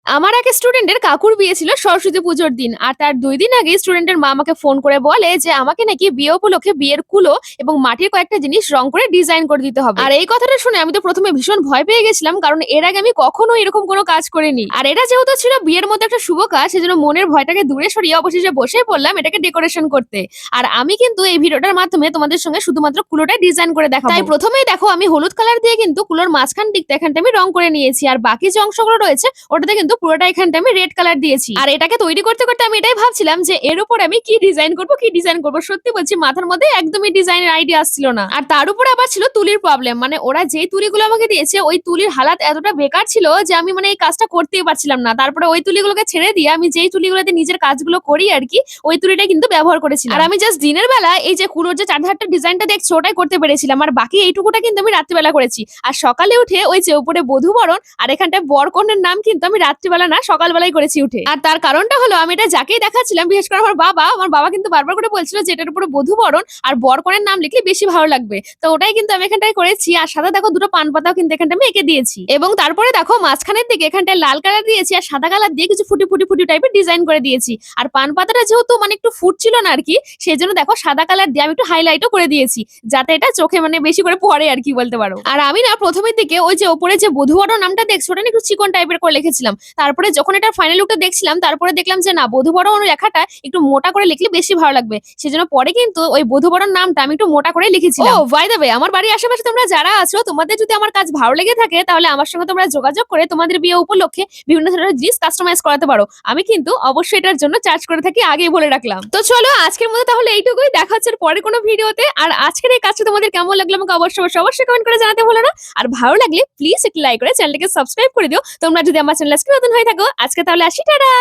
আমার এক স্টুডেন্টের কাকুর বিয়ে ছিল সরস্বতী পুজোর দিন। আর তার ২ দিন আগে স্টুডেন্টের মা আমাকে ফোন করে বলে যে আমাকে নাকি বিয়ে উপলক্ষে বিয়ের কুলো এবং মাটির কয়েকটা জিনিস রং করে ডিজাইন করে দিতে হবে। আর এই কথাটা শুনে আমি তো প্রথমে ভীষণ ভয় পেয়ে গেছিলাম, কারণ এর আগে আমি কখনো এরকম কোনো কাজ করিনি। আর এটা যেহেতু ছিল বিয়ের মধ্যে একটা শুভ কাজ, সেজন্য মনের ভয়টাকে দূরে সরিয়ে অবশেষে বসে পড়লাম এটাকে ডেকোরেশন করতে। আর আমি কিন্তু এই ভিডিওটার মাধ্যমে তোমাদের সঙ্গে শুধুমাত্র কুলোটাই ডিজাইন করে দেখাবো। তাই প্রথমেই দেখো আমি হলুদ কালার দিয়ে কিন্তু কুলোর মাঝখান দিকটা এখানটা আমি রং করে নিয়েছি, আর বাকি যে অংশগুলো রয়েছে ওটাতে কিন্তু পুরোটা এখানটা আমি রেড কালার দিয়েছি। আর এটাকে তৈরি করতে করতে আমি এটাই ভাবছিলাম যে এর উপর আমি কি ডিজাইন করব। সত্যি বলছি, মাথার মধ্যে একদমই ডিজাইনের আইডিয়া আসছিল না। আর তার উপর আবার ছিল তুলির প্রবলেম, মানে ওরা যেই তুলিগুলো আমাকে দিয়েছে ওই তুলির হালাত এতটা বেকার ছিল যে আমি মানে এই কাজটা করতেই পারছিলাম না। তারপরে ওই তুলিগুলোকে ছেড়ে দিয়ে আমি যেই তুলিগুলোতে নিজের কাজগুলো করি আর কি, ওই তুলিটা কিন্তু ব্যবহার করেছিলাম। আর আমি জাস্ট দিনের বেলা এই যে কুলোর যে চারধারটা ডিজাইনটা দেখছো ওটাই করতে পেরেছিলাম, আর বাকি এইটুকুটা কিন্তু আমি রাত্রিবেলা করেছি। আর সকালে উঠে ওই যে উপরে বধূবরণ আর এখানটায় বরকনের নাম কিন্তু আমি রাত্রিবেলা না সকালবেলায় করেছি উঠে। আর তার কারণটা হলো আমি এটা যাকেই দেখাচ্ছিলাম, বিশেষ করে আমার বাবা কিন্তু বারবার করে বলছিল যে এটার উপরে বধূবরণ আর বরকনের নাম লিখলে বেশি ভালো লাগবে। তো ওটাই কিন্তু আমি এখানটায় করেছি। আর সাদা দেখো দুটো পান পাতাও কিন্তু এখানটা আমি এঁকে দিয়েছি, এবং তারপরে দেখো মাঝখানের দিকে এখানটায় লাল কালার দিয়েছি আর সাদা কালার দিয়ে কিছু ফুটি ফুটি ফুটি টাইপের ডিজাইন করে দিয়েছি। আর পান পাতাটা যেহেতু মানে একটু ফুটছিল না আর কি, সেই জন্য দেখো সাদা কালার দিয়ে আমি একটু হাইলাইটও করে দিয়েছি, যাতে এটা চোখে মানে বেশি করে পড়ে আর কি বলতে পারো। আর আমি না প্রথমের দিকে ওই যে ওপরে যে বধূবরণ নামটা দেখছো ওটা না একটু চিকন টাইপের করে লিখেছিলাম। তারপরে যখন এটা ফাইনাল লুকটা দেখছিলাম তারপরে দেখলাম যে না, বধূবরণ লেখাটা একটু মোটা করে লিখলে বেশি ভালো লাগবে। সেজন্য পরে কিন্তু ওই বধূবরণ নামটা আমি একটু মোটা করে লিখেছিলাম। ও বাই দ্য ওয়ে, আমার বাড়ির আশেপাশে তোমরা যারা আছো, তোমাদের যদি আমার কাজ ভালো লেগে থাকে তাহলে আমার সঙ্গে তোমরা যোগাযোগ করে তোমাদের বিয়ে উপলক্ষে বিভিন্ন ধরনের জিনিস কাস্টমাইজ করাতে পারো। আমি কিন্তু অবশ্যই এটার জন্য চার্জ করে থাকি, আগেই বলে রাখলাম। তো চলো আজকের মতো তাহলে এইটুকুই, দেখা হচ্ছে পরে কোনো ভিডিওতে। আর আজকের এই কাজটা তোমাদের কেমন লাগলো আমাকে অবশ্যই কমেন্ট করে জানাতে ভুলো না। আর ভালো লাগলে প্লিজ একটু লাইক করে চ্যানেলটাকে সাবস্ক্রাইব করে দিও তোমরা যদি আমার চ্যানেল আজকে নতুন হয়ে থাকো। আজকে তাহলে আসি, টাটা।